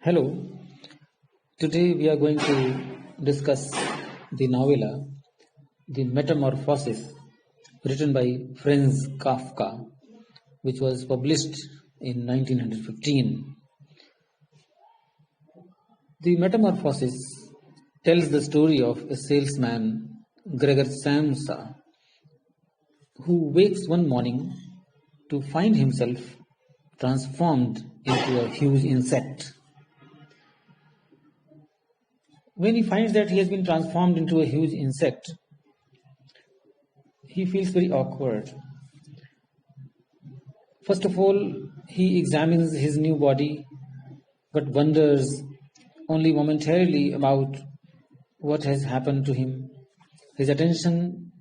Hello, today we are going to discuss the novella The Metamorphosis, written by Franz Kafka, which was published in 1915. The Metamorphosis tells the story of a salesman, Gregor Samsa, who wakes one morning to find himself transformed into a huge insect. When he finds that he has been transformed into a huge insect, he feels very awkward. First of all, he examines his new body but wonders only momentarily about what has happened to him. His attention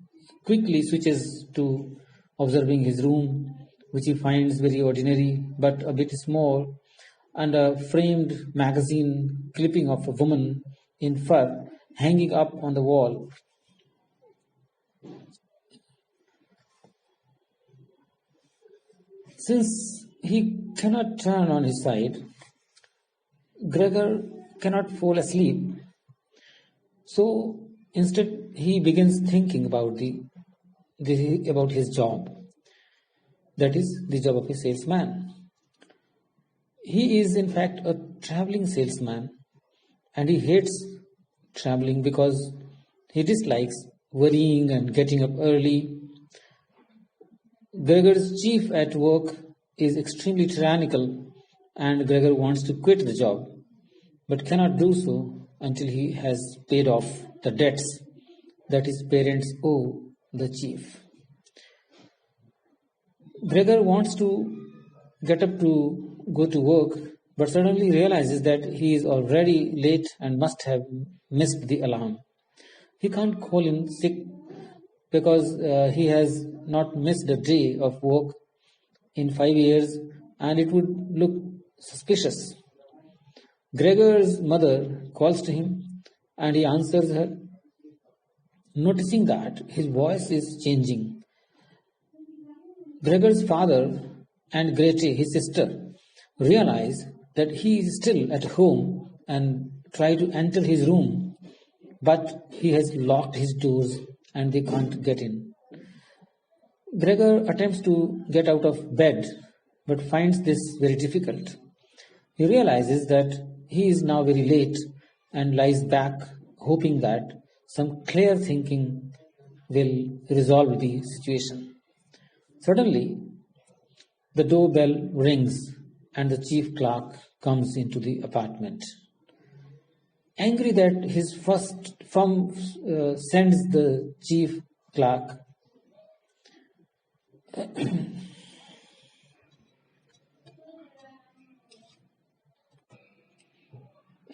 quickly switches to observing his room, which he finds very ordinary but a bit small, and a framed magazine clipping of a woman in fur hanging up on the wall. Since he cannot turn on his side, Gregor cannot fall asleep. So instead, he begins thinking about about his job. That is the job of a salesman. He is in fact a traveling salesman, and he hates traveling because he dislikes worrying and getting up early. Gregor's chief at work is extremely tyrannical, and Gregor wants to quit the job, but cannot do so until he has paid off the debts that his parents owe the chief. Gregor wants to get up to go to work, but suddenly realizes that he is already late and must have missed the alarm. He can't call in sick because he has not missed a day of work in 5 years, and it would look suspicious. Gregor's mother calls to him and he answers her. Noticing that his voice is changing, Gregor's father and Grete, his sister, realize that he is still at home and try to enter his room, but he has locked his doors and they can't get in. Gregor attempts to get out of bed but finds this very difficult. He realizes that he is now very late and lies back hoping that some clear thinking will resolve the situation. Suddenly, the doorbell rings and the chief clerk comes into the apartment. Angry that his first firm sends the chief clerk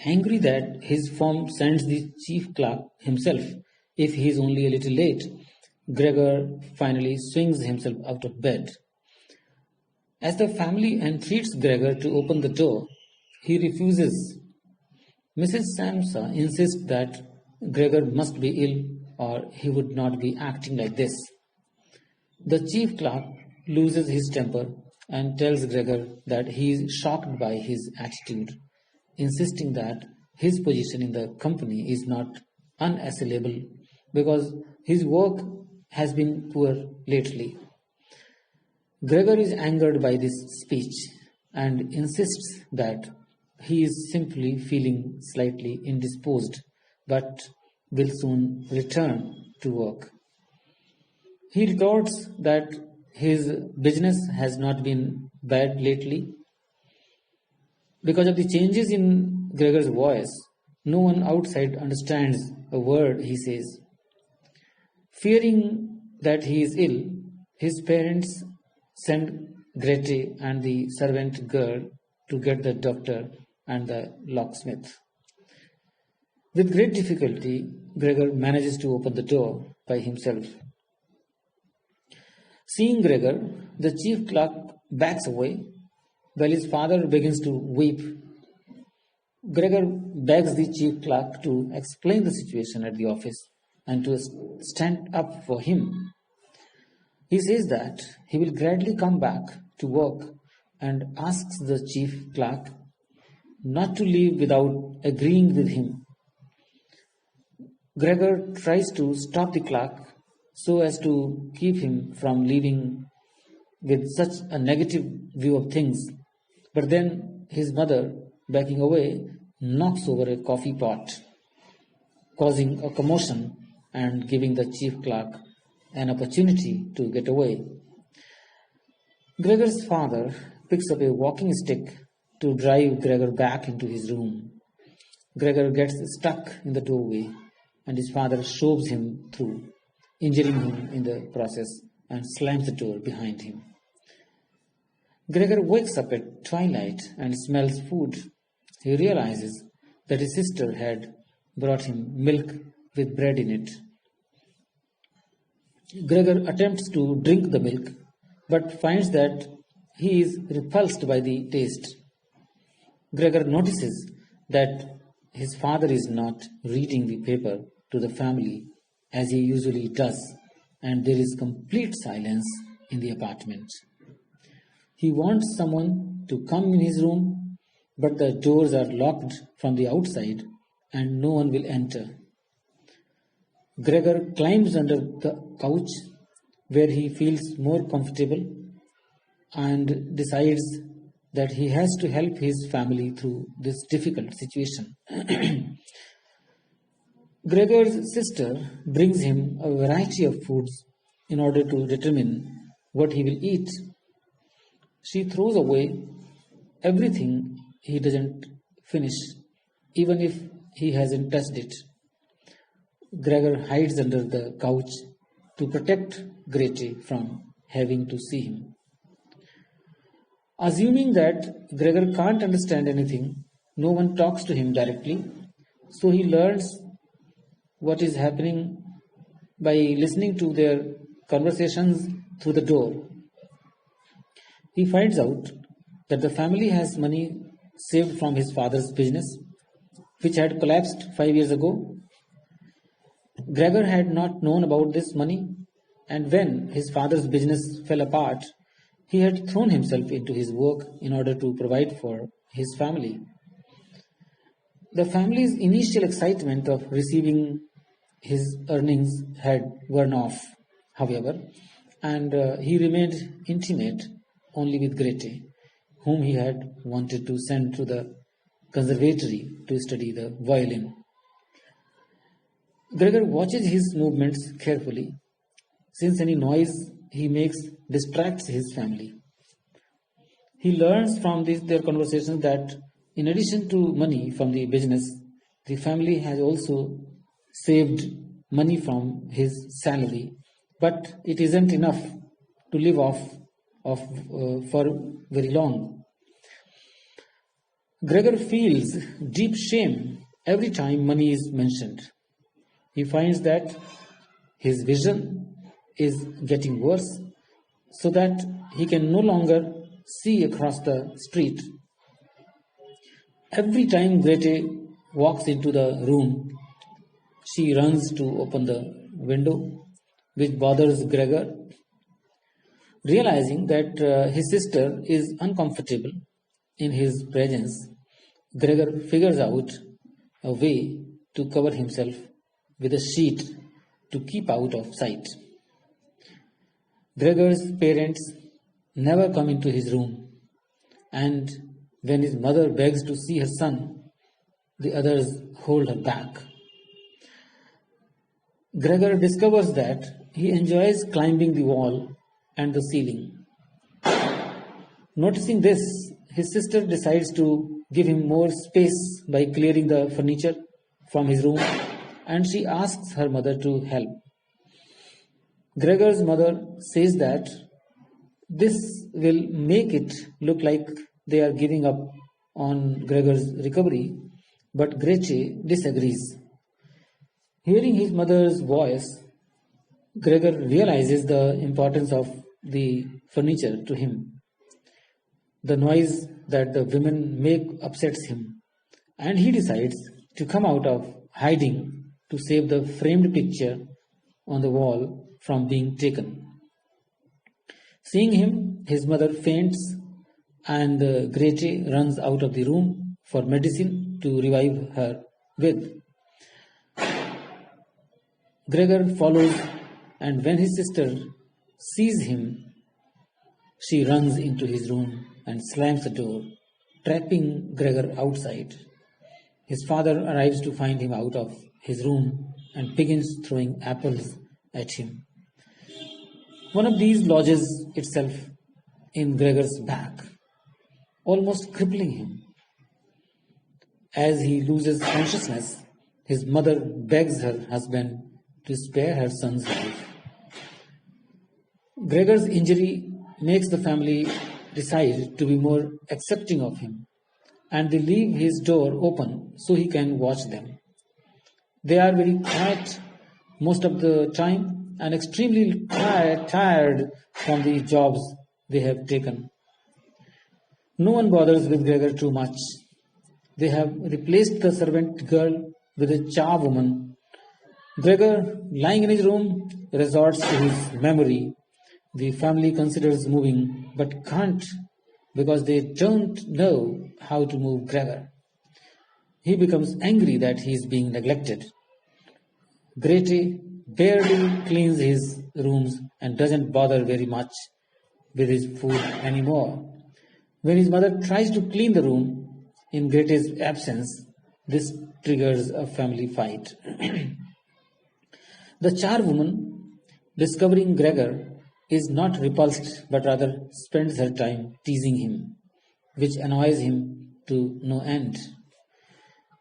Angry that his firm sends the chief clerk himself if he is only a little late, Gregor finally swings himself out of bed. As the family entreats Gregor to open the door, he refuses. Mrs. Samsa insists that Gregor must be ill or he would not be acting like this. The chief clerk loses his temper and tells Gregor that he is shocked by his attitude, insisting that his position in the company is not unassailable because his work has been poor lately. Gregor is angered by this speech and insists that he is simply feeling slightly indisposed but will soon return to work. He retorts that his business has not been bad lately. Because of the changes in Gregor's voice, no one outside understands a word he says. Fearing that he is ill, his parents send Grete and the servant girl to get the doctor and the locksmith. With great difficulty, Gregor manages to open the door by himself. Seeing Gregor, the chief clerk backs away while his father begins to weep. Gregor begs the chief clerk to explain the situation at the office and to stand up for him. He says that he will gladly come back to work and asks the chief clerk not to leave without agreeing with him. Gregor tries to stop the clerk so as to keep him from leaving with such a negative view of things. But then his mother, backing away, knocks over a coffee pot, causing a commotion and giving the chief clerk an opportunity to get away. Gregor's father picks up a walking stick to drive Gregor back into his room. Gregor gets stuck in the doorway and his father shoves him through, injuring him in the process and slams the door behind him. Gregor wakes up at twilight and smells food. He realizes that his sister had brought him milk with bread in it. Gregor attempts to drink the milk but finds that he is repulsed by the taste. Gregor notices that his father is not reading the paper to the family as he usually does, and there is complete silence in the apartment. He wants someone to come in his room, but the doors are locked from the outside and no one will enter. Gregor climbs under the couch where he feels more comfortable and decides that he has to help his family through this difficult situation. Gregor's sister brings him a variety of foods in order to determine what he will eat. She throws away everything he doesn't finish, even if he hasn't touched it. Gregor hides under the couch to protect Grete from having to see him. Assuming that Gregor can't understand anything, no one talks to him directly, so he learns what is happening by listening to their conversations through the door. He finds out that the family has money saved from his father's business, which had collapsed 5 years ago. Gregor had not known about this money, and when his father's business fell apart, he had thrown himself into his work in order to provide for his family. The family's initial excitement of receiving his earnings had worn off, however, and he remained intimate only with Grete, whom he had wanted to send to the conservatory to study the violin. Gregor watches his movements carefully, since any noise he makes distracts his family. He learns from their conversations that in addition to money from the business, the family has also saved money from his salary, but it isn't enough to live off for very long. Gregor feels deep shame every time money is mentioned. He finds that his vision is getting worse, so that he can no longer see across the street. Every time Grete walks into the room, she runs to open the window, which bothers Gregor. Realizing that his sister is uncomfortable in his presence, Gregor figures out a way to cover himself with a sheet to keep out of sight. Gregor's parents never come into his room, and when his mother begs to see her son, the others hold her back. Gregor discovers that he enjoys climbing the wall and the ceiling. Noticing this, his sister decides to give him more space by clearing the furniture from his room, and she asks her mother to help. Gregor's mother says that this will make it look like they are giving up on Gregor's recovery, but Grete disagrees. Hearing his mother's voice, Gregor realizes the importance of the furniture to him. The noise that the women make upsets him, and he decides to come out of hiding to save the framed picture on the wall from being taken. Seeing him, his mother faints and Grete runs out of the room for medicine to revive her with. Gregor follows, and when his sister sees him, she runs into his room and slams the door, trapping Gregor outside. His father arrives to find him out of his room and begins throwing apples at him. One of these lodges itself in Gregor's back, almost crippling him. As he loses consciousness, his mother begs her husband to spare her son's life. Gregor's injury makes the family decide to be more accepting of him, and they leave his door open so he can watch them. They are very quiet most of the time and extremely tired from the jobs they have taken. No one bothers with Gregor too much. They have replaced the servant girl with a charwoman. Gregor, lying in his room, resorts to his memory. The family considers moving but can't because they don't know how to move Gregor. He becomes angry that he is being neglected. Grete barely cleans his rooms and doesn't bother very much with his food anymore. When his mother tries to clean the room in Grete's absence, this triggers a family fight. The charwoman, discovering Gregor, is not repulsed but rather spends her time teasing him, which annoys him to no end.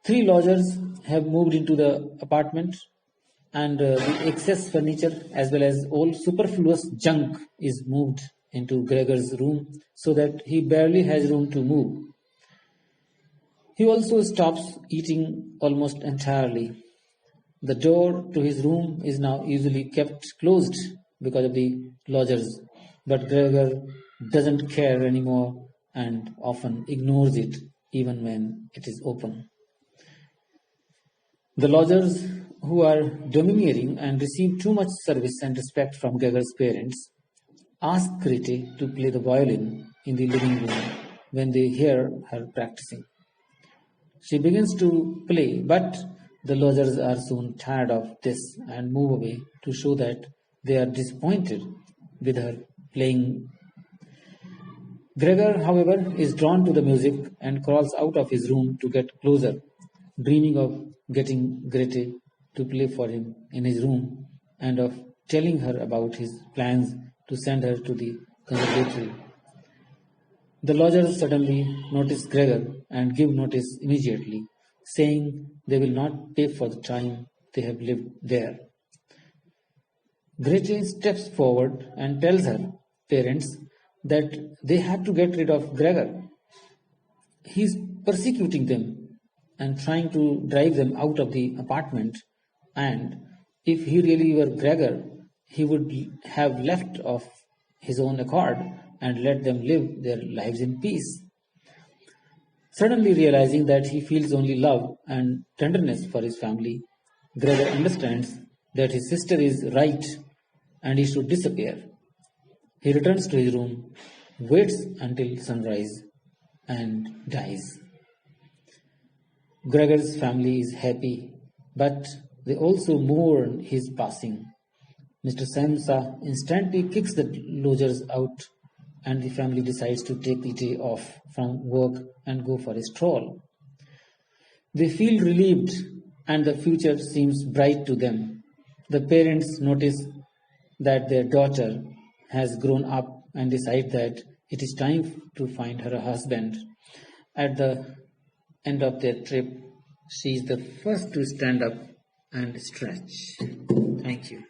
3 lodgers have moved into the apartment, and the excess furniture as well as all superfluous junk is moved into Gregor's room so that he barely has room to move. He also stops eating almost entirely. The door to his room is now usually kept closed because of the lodgers, but Gregor doesn't care anymore and often ignores it even when it is open. The lodgers, who are domineering and receive too much service and respect from Gregor's parents, ask Grete to play the violin in the living room when they hear her practicing. She begins to play, but the lodgers are soon tired of this and move away to show that they are disappointed with her playing. Gregor, however, is drawn to the music and crawls out of his room to get closer, dreaming of getting Grete to play for him in his room and of telling her about his plans to send her to the conservatory. The lodgers suddenly notice Gregor and give notice immediately, saying they will not pay for the time they have lived there. Grete steps forward and tells her parents that they have to get rid of Gregor. He is persecuting them and trying to drive them out of the apartment, and if he really were Gregor, he would have left of his own accord and let them live their lives in peace. Suddenly realizing that he feels only love and tenderness for his family, Gregor understands that his sister is right and he should disappear. He returns to his room, waits until sunrise, and dies. Gregor's family is happy, but they also mourn his passing. Mr. Samsa instantly kicks the lodgers out, and the family decides to take the day off from work and go for a stroll. They feel relieved, and the future seems bright to them. The parents notice that their daughter has grown up and decide that it is time to find her a husband. At the end of their trip, she is the first to stand up and stretch. Thank you.